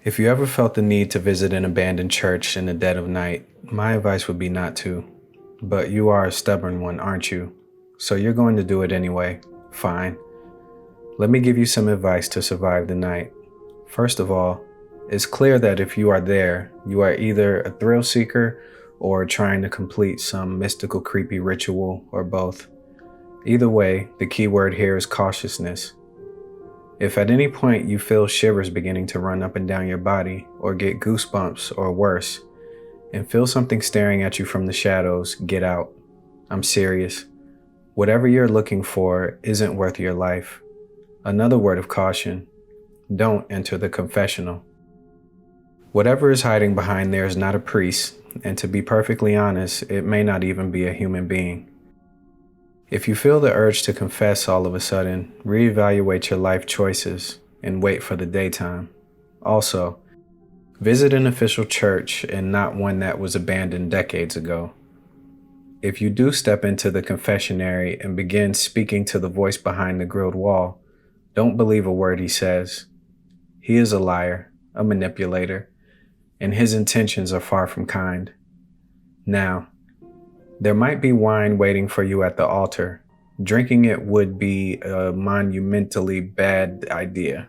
If you ever felt the need to visit an abandoned church in the dead of night, my advice would be not to. But you are a stubborn one, aren't you? So you're going to do it anyway. Fine. Let me give you some advice to survive the night. First of all, it's clear that if you are there, you are either a thrill seeker or trying to complete some mystical, creepy ritual, or both. Either way, the key word here is cautiousness. If at any point you feel shivers beginning to run up and down your body, or get goosebumps or worse, and feel something staring at you from the shadows, get out. I'm serious. Whatever you're looking for isn't worth your life. Another word of caution: don't enter the confessional. Whatever is hiding behind there is not a priest, and to be perfectly honest, it may not even be a human being. If you feel the urge to confess all of a sudden, reevaluate your life choices and wait for the daytime. Also, visit an official church and not one that was abandoned decades ago. If you do step into the confessionary and begin speaking to the voice behind the grilled wall, don't believe a word he says. He is a liar, a manipulator, and his intentions are far from kind. Now, there might be wine waiting for you at the altar. Drinking it would be a monumentally bad idea.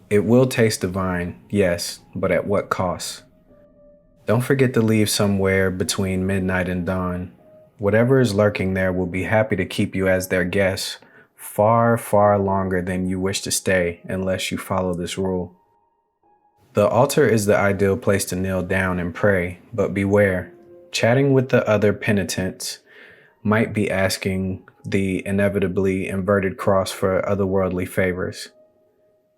It will taste divine, yes, but at what cost? Don't forget to leave somewhere between midnight and dawn. Whatever is lurking there will be happy to keep you as their guest far, far longer than you wish to stay unless you follow this rule. The altar is the ideal place to kneel down and pray, but beware. Chatting with the other penitents might be asking the inevitably inverted cross for otherworldly favors.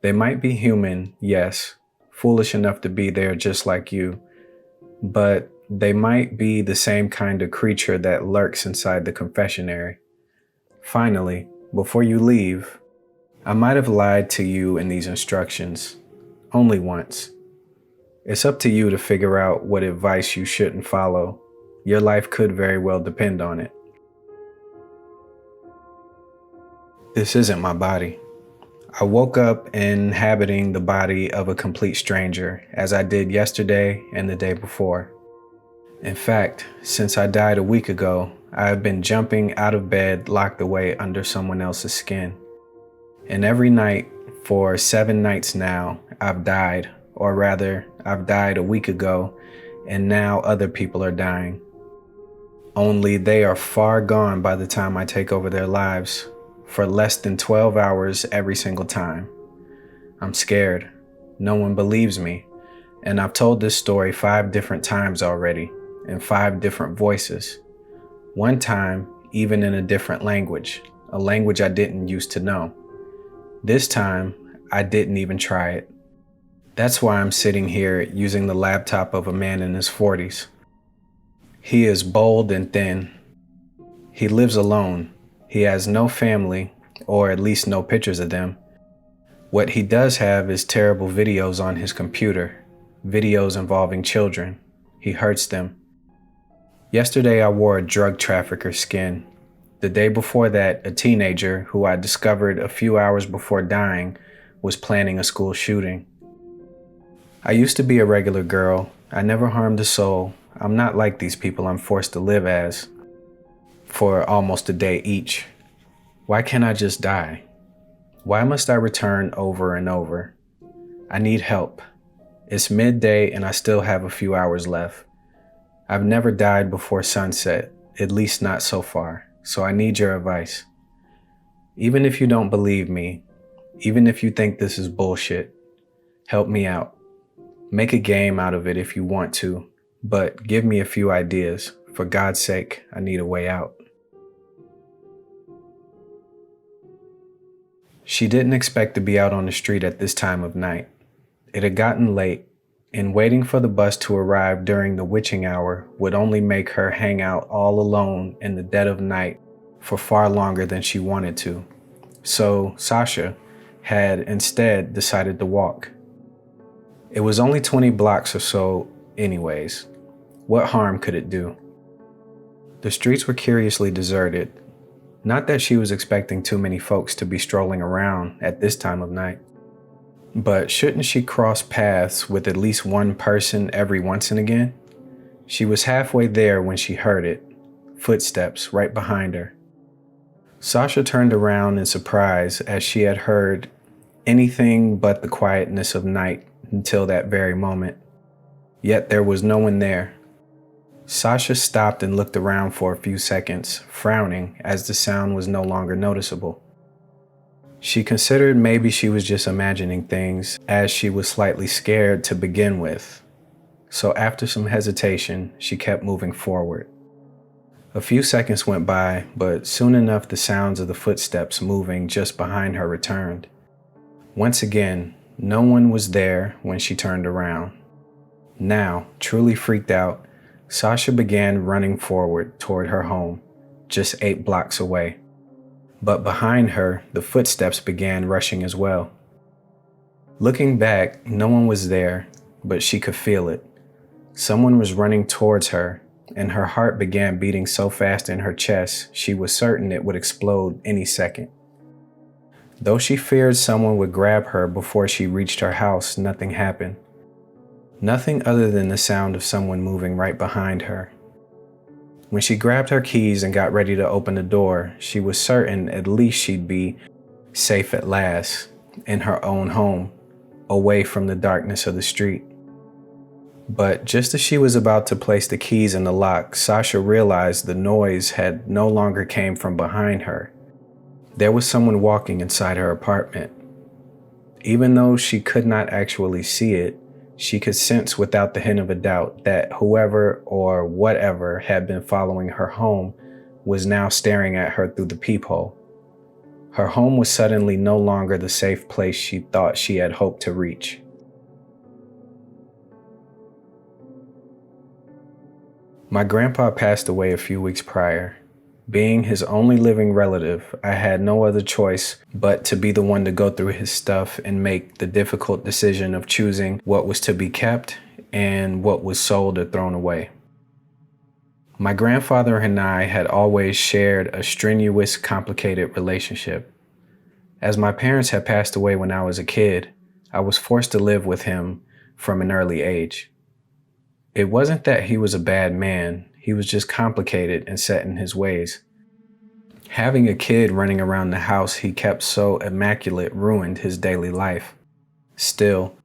They might be human, yes, foolish enough to be there just like you, but they might be the same kind of creature that lurks inside the confessionary. Finally, before you leave, I might have lied to you in these instructions, only once. It's up to you to figure out what advice you shouldn't follow. Your life could very well depend on it. This isn't my body. I woke up inhabiting the body of a complete stranger, as I did yesterday and the day before. In fact, since I died a week ago, I have been jumping out of bed locked away under someone else's skin. And every night, for 7 nights now, I've died, or rather, I've died a week ago, and now other people are dying. Only they are far gone by the time I take over their lives, for less than 12 hours every single time. I'm scared. No one believes me, and I've told this story 5 different times already, in 5 different voices. One time, even in a different language, a language I didn't used to know. This time, I didn't even try it. That's why I'm sitting here using the laptop of a man in his 40s. He is bold and thin. He lives alone. He has no family, or at least no pictures of them. What he does have is terrible videos on his computer, videos involving children. He hurts them. Yesterday I wore a drug trafficker's skin. The day before that, a teenager who I discovered a few hours before dying was planning a school shooting. I used to be a regular girl. I never harmed a soul. I'm not like these people I'm forced to live as for almost a day each. Why can't I just die? Why must I return over and over? I need help. It's midday and I still have a few hours left. I've never died before sunset, at least not so far, so I need your advice. Even if you don't believe me, even if you think this is bullshit, help me out. Make a game out of it if you want to, but give me a few ideas. For God's sake, I need a way out. She didn't expect to be out on the street at this time of night. It had gotten late, and waiting for the bus to arrive during the witching hour would only make her hang out all alone in the dead of night for far longer than she wanted to. So Sasha had instead decided to walk. It was only 20 blocks or so anyways. What harm could it do? The streets were curiously deserted. Not that she was expecting too many folks to be strolling around at this time of night. But shouldn't she cross paths with at least one person every once and again? She was halfway there when she heard it. Footsteps right behind her. Sasha turned around in surprise as she had heard anything but the quietness of night until that very moment. Yet there was no one there. Sasha stopped and looked around for a few seconds, frowning as the sound was no longer noticeable. She considered maybe she was just imagining things, as she was slightly scared to begin with. So after some hesitation, she kept moving forward. A few seconds went by, but soon enough the sounds of the footsteps moving just behind her returned. Once again, no one was there when she turned around. Now, truly freaked out, Sasha began running forward toward her home, just 8 blocks away. But behind her, the footsteps began rushing as well. Looking back, no one was there, but she could feel it. Someone was running towards her, and her heart began beating so fast in her chest, she was certain it would explode any second. Though she feared someone would grab her before she reached her house, nothing happened. Nothing other than the sound of someone moving right behind her. When she grabbed her keys and got ready to open the door, she was certain at least she'd be safe at last, in her own home, away from the darkness of the street. But just as she was about to place the keys in the lock, Sasha realized the noise had no longer came from behind her. There was someone walking inside her apartment. Even though she could not actually see it, she could sense without the hint of a doubt that whoever or whatever had been following her home was now staring at her through the peephole. Her home was suddenly no longer the safe place she thought she had hoped to reach. My grandpa passed away a few weeks prior. Being his only living relative, I had no other choice but to be the one to go through his stuff and make the difficult decision of choosing what was to be kept and what was sold or thrown away. My grandfather and I had always shared a strenuous, complicated relationship. As my parents had passed away when I was a kid, I was forced to live with him from an early age. It wasn't that he was a bad man, he was just complicated and set in his ways. Having a kid running around the house he kept so immaculate ruined his daily life. Still,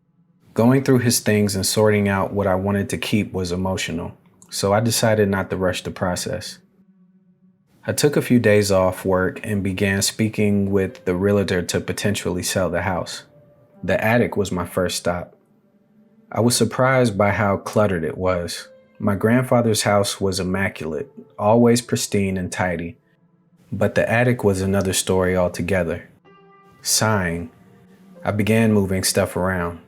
going through his things and sorting out what I wanted to keep was emotional, so I decided not to rush the process. I took a few days off work and began speaking with the realtor to potentially sell the house. The attic was my first stop. I was surprised by how cluttered it was. My grandfather's house was immaculate, always pristine and tidy, but the attic was another story altogether. Sighing, I began moving stuff around,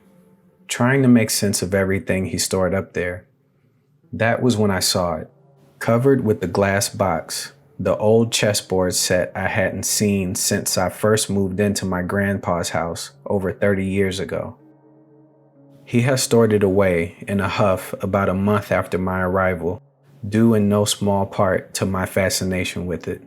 trying to make sense of everything he stored up there. That was when I saw it, covered with the glass box, the old chessboard set I hadn't seen since I first moved into my grandpa's house over 30 years ago. He had stored it away in a huff about a month after my arrival, due in no small part to my fascination with it.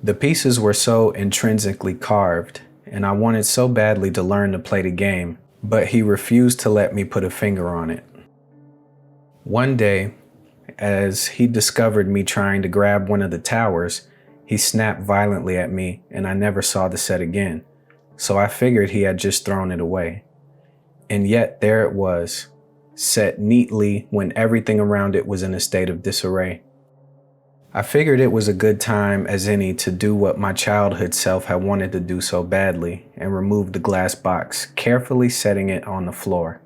The pieces were so intrinsically carved, and I wanted so badly to learn to play the game, but he refused to let me put a finger on it. One day, as he discovered me trying to grab one of the towers, he snapped violently at me and I never saw the set again, so I figured he had just thrown it away. And yet there it was, set neatly when everything around it was in a state of disarray. I figured it was a good time as any to do what my childhood self had wanted to do so badly and remove the glass box, carefully setting it on the floor.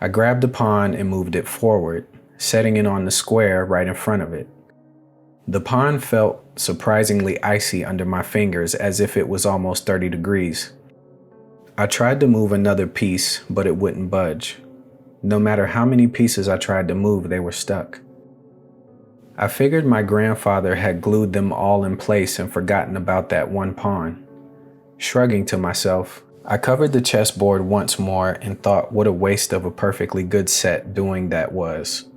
I grabbed the pawn and moved it forward, setting it on the square right in front of it. The pawn felt surprisingly icy under my fingers, as if it was almost 30 degrees. I tried to move another piece, but it wouldn't budge. No matter how many pieces I tried to move, they were stuck. I figured my grandfather had glued them all in place and forgotten about that one pawn. Shrugging to myself, I covered the chessboard once more and thought what a waste of a perfectly good set doing that was.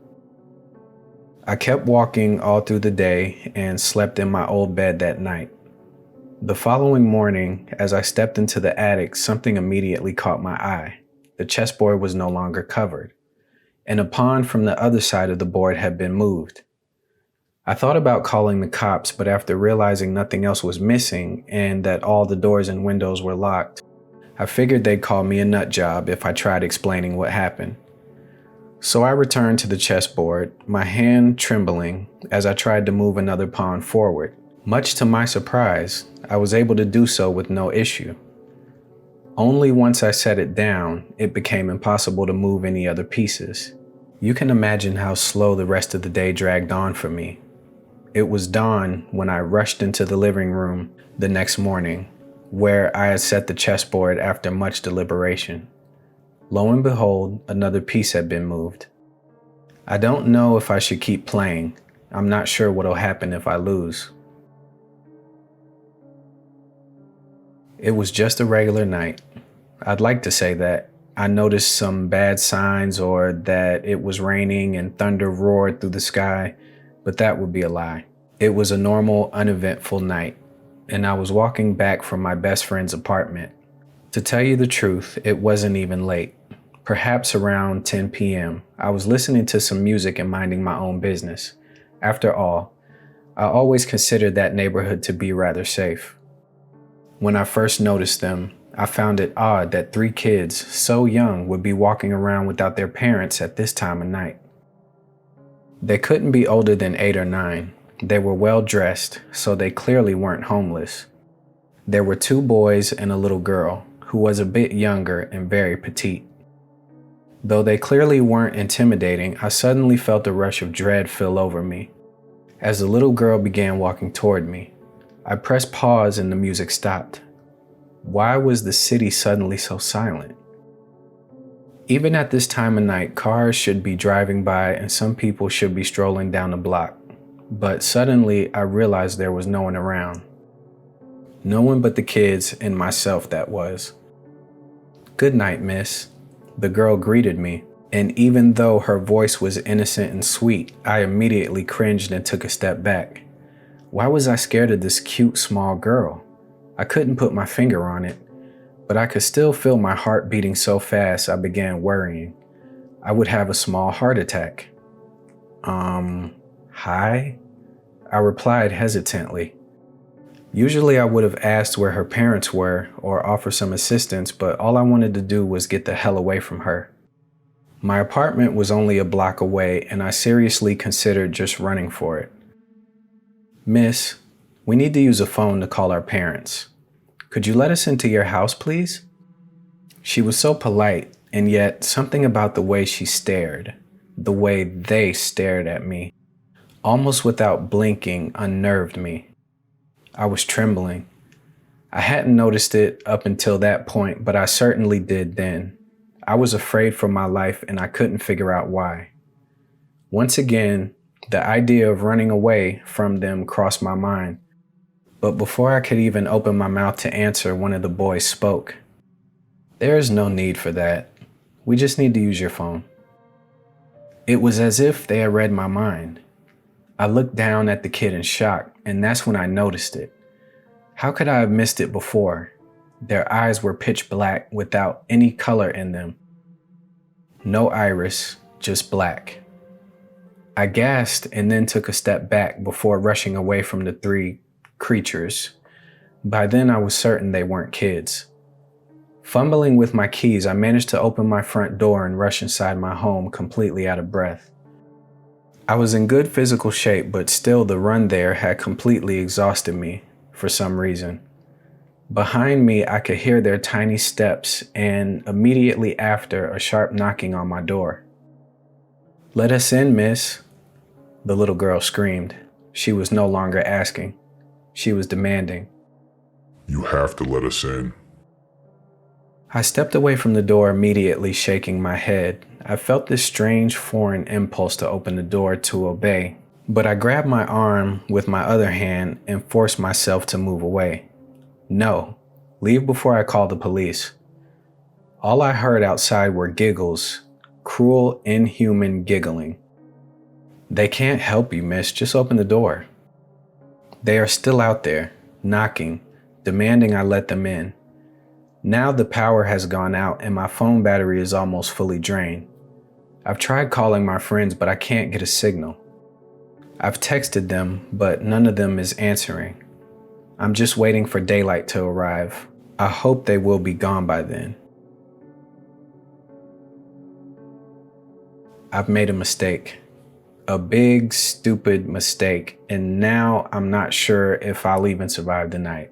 I kept walking all through the day and slept in my old bed that night. The following morning, as I stepped into the attic, something immediately caught my eye. The chessboard was no longer covered, and a pawn from the other side of the board had been moved. I thought about calling the cops, but after realizing nothing else was missing and that all the doors and windows were locked, I figured they'd call me a nut job if I tried explaining what happened. So I returned to the chessboard, my hand trembling as I tried to move another pawn forward. Much to my surprise, I was able to do so with no issue. Only once I set it down, it became impossible to move any other pieces. You can imagine how slow the rest of the day dragged on for me. It was dawn when I rushed into the living room the next morning, where I had set the chessboard after much deliberation. Lo and behold, another piece had been moved. I don't know if I should keep playing. I'm not sure what'll happen if I lose. It was just a regular night. I'd like to say that. I noticed some bad signs or that it was raining and thunder roared through the sky, but that would be a lie. It was a normal, uneventful night, and I was walking back from my best friend's apartment. To tell you the truth, it wasn't even late. Perhaps around 10 p.m. I was listening to some music and minding my own business. After all, I always considered that neighborhood to be rather safe. When I first noticed them, I found it odd that 3 kids so young would be walking around without their parents at this time of night. They couldn't be older than 8 or 9. They were well dressed, so they clearly weren't homeless. There were 2 boys and a little girl, who was a bit younger and very petite. Though they clearly weren't intimidating, I suddenly felt a rush of dread fill over me. As the little girl began walking toward me, I pressed pause and the music stopped. Why was the city suddenly so silent? Even at this time of night, cars should be driving by and some people should be strolling down the block. But suddenly I realized there was no one around. No one but the kids and myself, that was. "Good night, miss." The girl greeted me, and even though her voice was innocent and sweet, I immediately cringed and took a step back. Why was I scared of this cute small girl? I couldn't put my finger on it, but I could still feel my heart beating so fast I began worrying. I would have a small heart attack. Hi? I replied hesitantly. Usually I would have asked where her parents were or offered some assistance, but all I wanted to do was get the hell away from her. My apartment was only a block away, and I seriously considered just running for it. "Miss, we need to use a phone to call our parents. Could you let us into your house, please?" She was so polite, and yet something about the way she stared, the way they stared at me, almost without blinking, unnerved me. I was trembling. I hadn't noticed it up until that point, but I certainly did then. I was afraid for my life and I couldn't figure out why. Once again, the idea of running away from them crossed my mind. But before I could even open my mouth to answer, one of the boys spoke. "There is no need for that. We just need to use your phone." It was as if they had read my mind. I looked down at the kid in shock, and that's when I noticed it. How could I have missed it before? Their eyes were pitch black without any color in them. No iris, just black. I gasped and then took a step back before rushing away from the 3 creatures. By then I was certain they weren't kids. Fumbling with my keys, I managed to open my front door and rush inside my home completely out of breath. I was in good physical shape, but still the run there had completely exhausted me for some reason. Behind me, I could hear their tiny steps and immediately after a sharp knocking on my door. "Let us in, miss," the little girl screamed. She was no longer asking. She was demanding. "You have to let us in." I stepped away from the door immediately, shaking my head. I felt this strange foreign impulse to open the door to obey, but I grabbed my arm with my other hand and forced myself to move away. "No, leave before I call the police." All I heard outside were giggles, cruel, inhuman giggling. "They can't help you, miss. Just open the door." "They are still out there, knocking. demanding I let them in. Now the power has gone out and my phone battery is almost fully drained. I've tried calling my friends, but I can't get a signal. I've texted them, but none of them is answering. I'm just waiting for daylight to arrive. I hope they will be gone by then. I've made a mistake. A big, stupid mistake, and now I'm not sure if I'll even survive the night.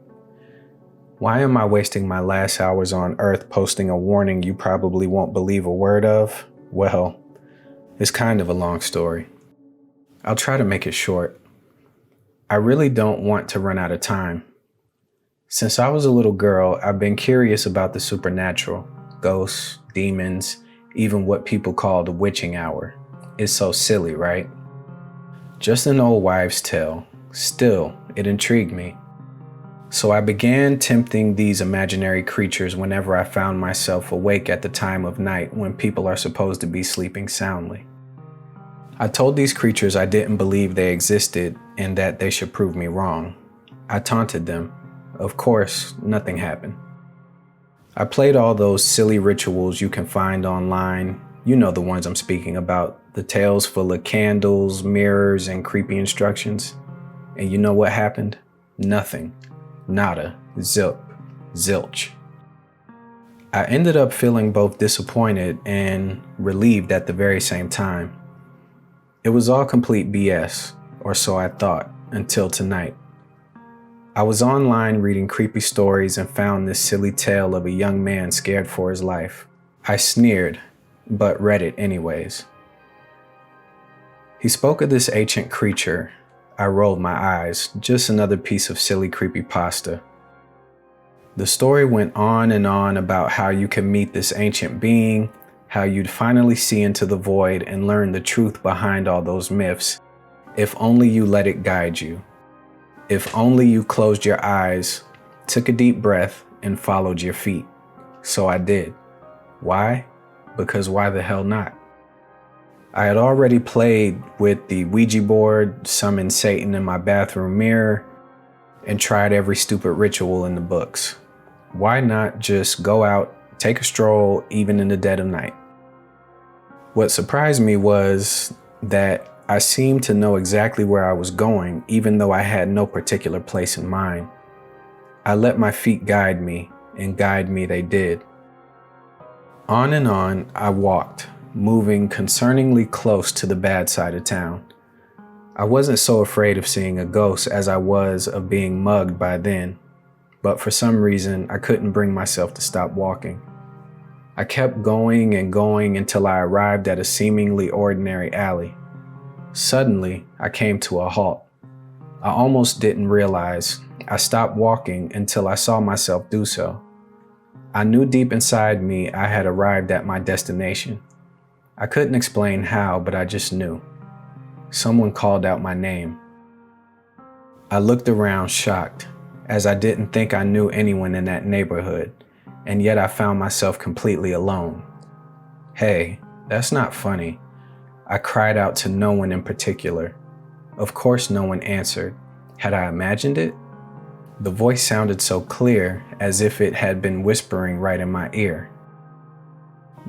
Why am I wasting my last hours on Earth posting a warning you probably won't believe a word of? Well, it's kind of a long story. I'll try to make it short. I really don't want to run out of time. Since I was a little girl, I've been curious about the supernatural, ghosts, demons, even what people call the witching hour. It's so silly, right? Just an old wives' tale. Still, it intrigued me. So I began tempting these imaginary creatures whenever I found myself awake at the time of night when people are supposed to be sleeping soundly. I told these creatures I didn't believe they existed and that they should prove me wrong. I taunted them. Of course, nothing happened. I played all those silly rituals you can find online. You know the ones I'm speaking about, the tales full of candles, mirrors, and creepy instructions. And you know what happened? Nothing. Nada. Zilch. I ended up feeling both disappointed and relieved at the very same time. It was all complete BS, or so I thought, until tonight. I was online reading creepy stories and found this silly tale of a young man scared for his life. I sneered, but read it anyways. He spoke of this ancient creature. I rolled my eyes, just another piece of silly creepypasta. The story went on and on about how you can meet this ancient being, how you'd finally see into the void and learn the truth behind all those myths, if only you let it guide you. If only you closed your eyes, took a deep breath, and followed your feet. So I did. Why? Because why the hell not? I had already played with the Ouija board, summoned Satan in my bathroom mirror, and tried every stupid ritual in the books. Why not just go out, take a stroll, even in the dead of night? What surprised me was that I seemed to know exactly where I was going, even though I had no particular place in mind. I let my feet guide me, and guide me they did. On and on I walked, moving concerningly close to the bad side of town. I wasn't so afraid of seeing a ghost as I was of being mugged by then, but for some reason I couldn't bring myself to stop walking. I kept going and going until I arrived at a seemingly ordinary alley. Suddenly, I came to a halt. I almost didn't realize. I stopped walking until I saw myself do so. I knew deep inside me I had arrived at my destination. I couldn't explain how, but I just knew. Someone called out my name. I looked around shocked, as I didn't think I knew anyone in that neighborhood, and yet I found myself completely alone. Hey, that's not funny. I cried out to no one in particular. Of course no one answered. Had I imagined it? The voice sounded so clear, as if it had been whispering right in my ear.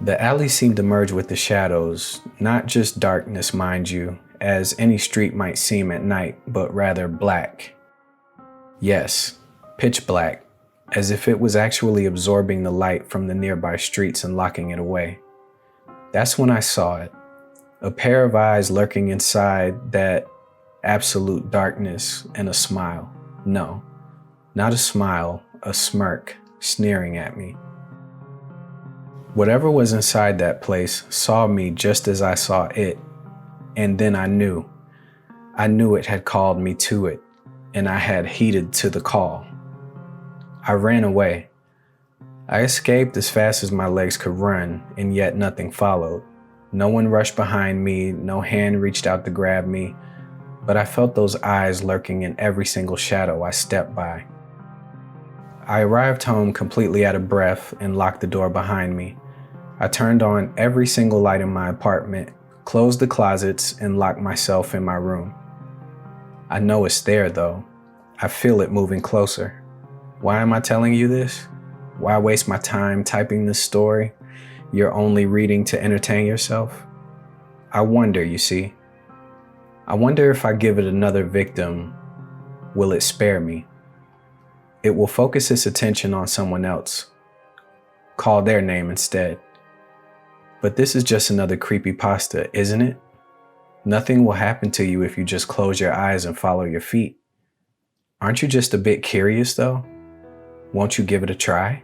The alley seemed to merge with the shadows, not just darkness, mind you, as any street might seem at night, but rather black. Yes, pitch black, as if it was actually absorbing the light from the nearby streets and locking it away. That's when I saw it. A pair of eyes lurking inside that absolute darkness, and a smile. No, not a smile, a smirk, sneering at me. Whatever was inside that place saw me just as I saw it, and then I knew. I knew it had called me to it, and I had heeded to the call. I ran away. I escaped as fast as my legs could run, and yet nothing followed. No one rushed behind me, no hand reached out to grab me, but I felt those eyes lurking in every single shadow I stepped by. I arrived home completely out of breath and locked the door behind me. I turned on every single light in my apartment, closed the closets, and locked myself in my room. I know it's there though. I feel it moving closer. Why am I telling you this? Why waste my time typing this story you're only reading to entertain yourself? I wonder, you see. I wonder if I give it another victim, will it spare me? It will focus its attention on someone else. Call their name instead. But this is just another creepypasta, isn't it? Nothing will happen to you if you just close your eyes and follow your feet. Aren't you just a bit curious though? Won't you give it a try?